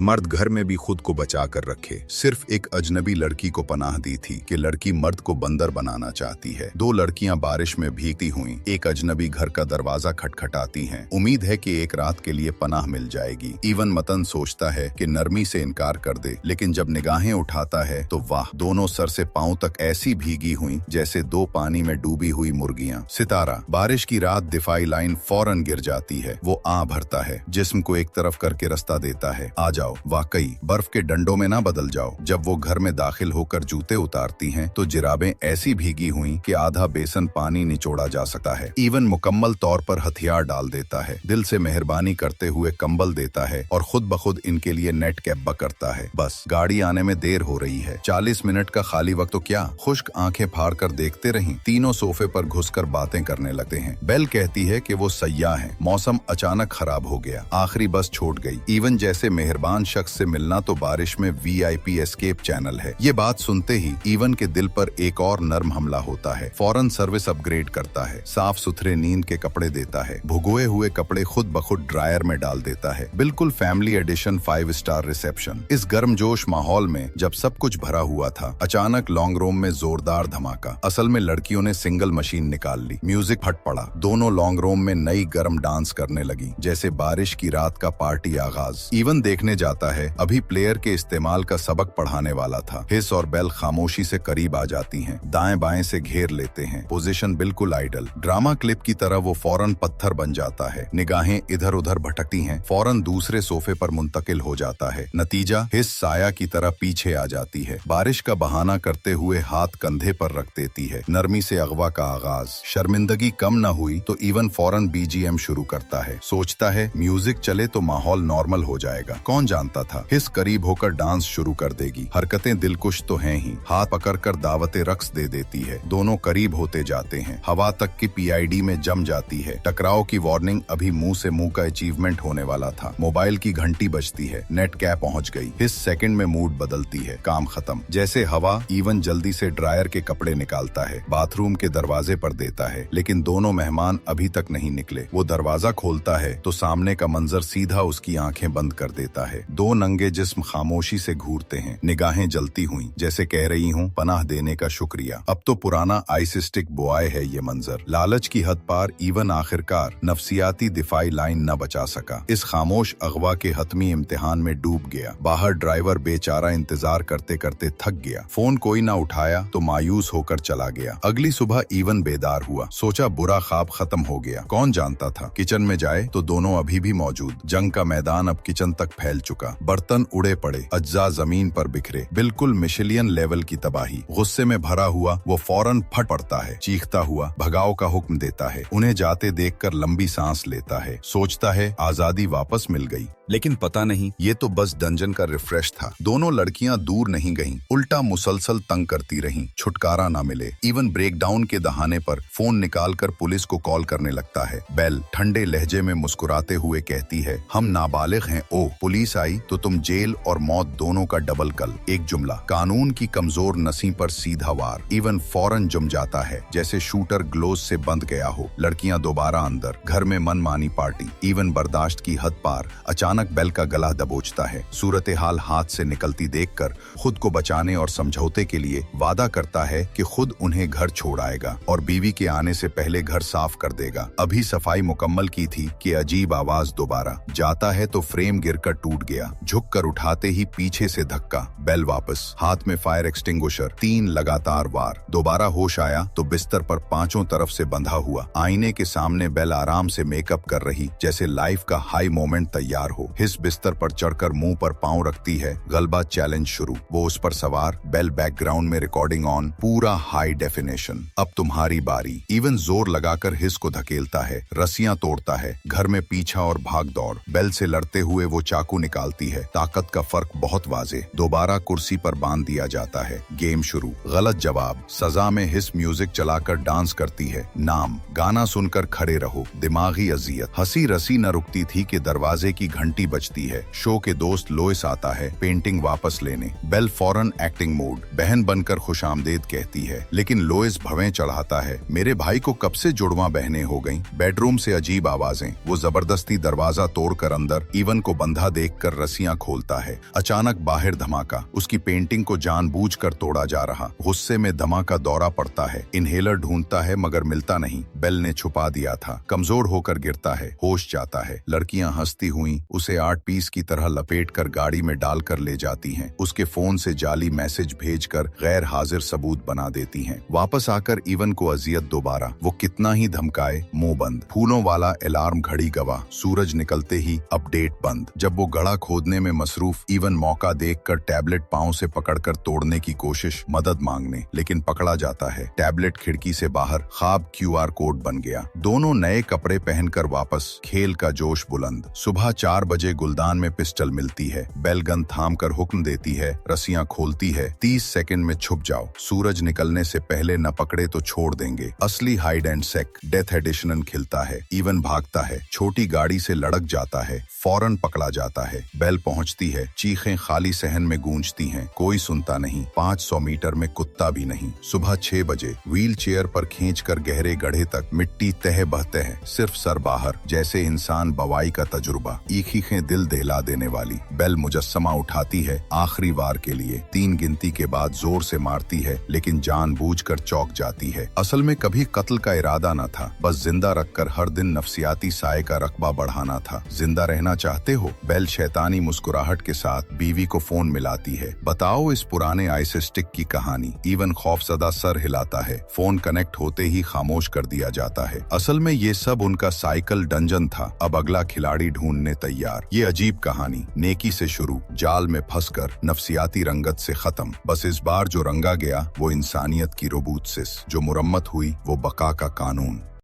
मर्द घर में भी खुद को बचा कर रखे। सिर्फ एक अजनबी लड़की को पनाह दी थी कि लड़की मर्द को बंदर बनाना चाहती है। दो लड़कियां बारिश में भीगती हुई एक अजनबी घर का दरवाजा खटखटाती हैं। उम्मीद है कि एक रात के लिए पनाह मिल जाएगी। इवन मतन सोचता है कि नरमी से इनकार कर दे, लेकिन जब निगाहें उठाता है तो वाह, दोनों सर से पांव तक ऐसी भीगी हुई जैसे दो पानी में डूबी हुई मुर्गियां। सितारा, बारिश की रात दिफाई लाइन फौरन गिर जाती है। वो आ भरता है, जिस्म को एक तरफ करके रास्ता देता है। आ जाओ, वाकई बर्फ के डंडों में ना बदल जाओ। जब वो घर में दाखिल होकर जूते उतारती हैं तो जिराबें ऐसी भीगी हुई कि आधा बेसन पानी निचोड़ा जा सकता है। इवन मुकम्मल तौर पर हथियार डाल देता है, दिल से मेहरबानी करते हुए कंबल देता है और खुद ब खुद इनके लिए नेट कैप करता है। बस गाड़ी आने में देर हो रही है। 40 मिनट का खाली वक्त तो क्या, खुश्क आंखें फाड़ कर देखते रहीं। तीनों सोफे पर घुसकर बातें करने लगते हैं। बेल कहती है कि वो सयाह है, मौसम अचानक खराब हो गया, आखिरी बस छूट गई। इवन जैसे मेहरबान शख्स से मिलना तो बारिश में VIP एस्केप चैनल है। ये बात सुनते ही इवन के दिल पर एक और नर्म हमला होता है। फौरन सर्विस अपग्रेड करता है, साफ सुथरे नींद के कपड़े देता है, भुगोए हुए कपड़े खुद ब खुद ड्रायर में डाल देता है। बिल्कुल फैमिली एडिशन 5 स्टार रिसेप्शन। इस गर्मजोश माहौल में जब सब कुछ भरा हुआ था, अचानक लॉन्ग रूम में जोरदार धमाका। असल में लड़कियों ने सिंगल मशीन निकाल ली, म्यूजिक फट पड़ा। दोनों लॉन्ग रूम में नई गर्म डांस करने लगी, जैसे बारिश की रात का पार्टी आगाज। इवन देखने जाता है, अभी प्लेयर के इस्तेमाल का सबक पढ़ाने वाला था। हिस और बेल खामोशी से करीब आ जाती हैं, दाएं बाएं से घेर लेते हैं, पोजीशन बिल्कुल आइडल। ड्रामा क्लिप की तरह वो फौरन पत्थर बन जाता है, निगाहें इधर उधर भटकती हैं, फौरन दूसरे सोफे पर मुंतकिल हो जाता है। नतीजा, हिस साया की तरह पीछे आ जाती है, बारिश का बहाना करते हुए हाथ कंधे पर रख देती है। नरमी से अगवा का आगाज। शर्मिंदगी कम न हुई तो इवन फौरन BGM शुरू करता है। सोचता है म्यूजिक चले तो माहौल नॉर्मल हो जाएगा। कौन जानता था हिस करीब होकर डांस शुरू कर देगी। हरकतें दिलकुश तो हैं ही, हाथ पकड़कर दावते रक्स दे देती है। दोनों करीब होते जाते हैं, हवा तक की PID में जम जाती है। टकराव की वार्निंग अभी मुंह से मुंह का अचीवमेंट होने वाला था। मोबाइल की घंटी बजती है, नेट कैप पहुंच गई। हिस सेकंड में मूड बदलती है, काम खत्म। जैसे हवा, इवन जल्दी से ड्रायर के कपड़े निकालता है, बाथरूम के दरवाजे पर देता है, लेकिन दोनों मेहमान अभी तक नहीं निकले। वो दरवाजा खोलता है तो सामने का मंजर सीधा उसकी आंखें बंद कर देता है। दो नंगे जिस्म खामोशी से घूरते हैं, निगाहें जलती हुई, जैसे कह रही हूँ पनाह देने का शुक्रिया। अब तो पुराना आइसिस्टिक बॉय है ये मंजर। लालच की हद पार इवन आखिरकार नफसियाती दिफाई लाइन न बचा सका। इस खामोश अगवा के हतमी इम्तिहान में डूब गया। बाहर ड्राइवर बेचारा इंतजार करते करते थक गया। फोन कोई ना उठाया तो मायूस होकर चला गया। अगली सुबह इवन बेदार हुआ, सोचा बुरा ख्वाब खत्म हो गया। कौन जानता था किचन में जाए तो दोनों अभी भी मौजूद। जंग का मैदान अब किचन तक फैल चुका, बर्तन उड़े पड़े, अज्जा जमीन पर बिखरे, बिल्कुल मिशेलियन लेवल की तबाही। गुस्से में भरा हुआ वो फौरन फट पड़ता है, चीखता हुआ भगाओ का हुक्म देता है। उन्हें जाते देखकर लंबी सांस लेता है, सोचता है आजादी वापस मिल गई। लेकिन पता नहीं, ये तो बस डंजन का रिफ्रेश था। दोनों लड़कियां दूर नहीं गईं, उल्टा मुसलसल तंग करती रहीं, छुटकारा ना मिले। इवन ब्रेकडाउन के दहाने पर फोन निकालकर पुलिस को कॉल करने लगता है। बेल ठंडे लहजे में मुस्कुराते हुए कहती है, हम नाबालिग हैं। ओह, पुलिस आई तो तुम जेल और मौत दोनों का डबल कल। एक जुमला, कानून की कमजोर नसी पर सीधा वार। इवन फौरन जुम जाता है, जैसे शूटर ग्लोव से बंध गया हो। लड़कियां दोबारा अंदर, घर में मनमानी पार्टी। इवन बर्दाश्त की हद पार। अचानक बेल का गला दबोचता है। सूरत हाल हाथ से निकलती देखकर खुद को बचाने और समझौते के लिए वादा करता है कि खुद उन्हें घर छोड़ आएगा और बीवी के आने से पहले घर साफ कर देगा। अभी सफाई मुकम्मल की थी कि अजीब आवाज दोबारा। जाता है तो फ्रेम गिरकर टूट गया। झुक कर उठाते ही पीछे से धक्का। बेल वापस, हाथ में फायर एक्सटिंग्विशर। 3 लगातार वार। दोबारा होश आया तो बिस्तर पर पांचों तरफ से बंधा हुआ। आईने के सामने बेल आराम से मेकअप कर रही, जैसे लाइफ का हाई मोमेंट तैयार हो। हिस बिस्तर पर चढ़कर मुंह पर पांव रखती है। गलबा चैलेंज शुरू। वो उस पर सवार, बेल बैकग्राउंड में रिकॉर्डिंग ऑन, पूरा हाई डेफिनेशन। अब तुम्हारी बारी। इवन जोर लगाकर हिस को धकेलता है, रस्सियां तोड़ता है। घर में पीछा और भाग दौड़। बेल से लड़ते हुए वो चाकू निकालती है। ताकत का फर्क बहुत वाजे। दोबारा कुर्सी पर बांध दिया जाता है। गेम शुरू। गलत जवाब। सजा में हिस म्यूजिक चलाकर डांस करती है। नाम, गाना सुनकर खड़े रहो। दिमागी अजियत। हंसी रसी न रुकती थी कि दरवाजे की घंटी बजती है। शो के दोस्त लोइस आता है पेंटिंग वापस लेने। बेल फौरन एक्टिंग मोड, बहन बनकर खुशामदीद कहती है, लेकिन लोइस भवें चढ़ाता है, मेरे भाई को कब से जुड़वा बहनें हो गईं। बेडरूम से अजीब आवाजें। वो जबरदस्ती दरवाजा तोड़कर अंदर। इवन को बंधा देखकर कर रस्सियां खोलता है। अचानक बाहर धमाका, उसकी पेंटिंग को जानबूझकर तोड़ा जा रहा। गुस्से में धमाका दौरा पड़ता है, इनहेलर ढूंढता है मगर मिलता नहीं, बेल ने छुपा दिया था। कमजोर होकर गिरता है, होश जाता है। लड़कियां हंसती हुई उसे आर्ट पीस की तरह लपेटकर गाड़ी में डालकर ले जाती हैं। उसके फोन से जाली मैसेज भेजकर गैर हाजिर सबूत बना देती हैं। वापस आकर इवन को अजियत दोबारा। वो कितना ही धमकाए, मुंह बंद। फूलों वाला अलार्म घड़ी गवाह, सूरज निकलते ही अपडेट बंद। जब वो गड़ा खोदने में मसरूफ, इवन मौका देखकर टैबलेट पांव से पकड़कर तोड़ने की कोशिश, मदद मांगने, लेकिन पकड़ा जाता है। टैबलेट खिड़की से बाहर, ख्वाब QR कोड बन गया। दोनों नए कपड़े पहनकर वापस, खेल का जोश बुलंद। सुबह 4 बजे गुलदान में पिस्टल मिलती है। बेल गन थाम कर हुक्म देती है, रस्सियां खोलती है। 30 सेकंड में छुप जाओ, सूरज निकलने से पहले न पकड़े तो छोड़ देंगे। असली हाइड एंड सेक, डेथ एडिशन खिलता है। इवन भागता है, छोटी गाड़ी से लड़क जाता है, फौरन पकड़ा जाता है। बेल पहुंचती है, चीखें खाली सहन में गूंजती हैं, कोई सुनता नहीं। 500 मीटर में कुत्ता भी नहीं। सुबह 6 बजे व्हील चेयर पर खींचकर गहरे गड्ढे तक, मिट्टी तह बहते हैं, सिर्फ सर बाहर, जैसे इंसान बवाई का तजुर्बा। ईखीखें दिल दहला देने वाली। बेल मुजस्समा उठाती है, आखिरी वार के लिए। 3 गिनती के बाद जोर से मारती है, लेकिन जानबूझकर चौंक जाती है। असल में कभी कत्ल का इरादा न था, बस जिंदा रखकर हर दिन नफसियाती साए का रकबा बढ़ाना था। जिंदा रहना चाहते हो? बेल शैतानी मुस्कुराहट के साथ बीवी को फोन मिलाती है। बताओ इस पुराने आइस स्टिक की कहानी। इवन खौफजदा सर हिलाता है। फोन कनेक्ट होते ही खामोश कर दिया जाता है। असल में ये सब उनका साइकिल डंजन था। अब अगला खिलाड़ी ढूंढने तैयार। ये अजीब कहानी नेकी से शुरू, जाल में फंसकर नफसियाती रंगत से खत्म। बस इस बार जो रंगा गया वो इंसानियत की रोबूत सिस, जो मुरम्मत हुई वो बका का कानून।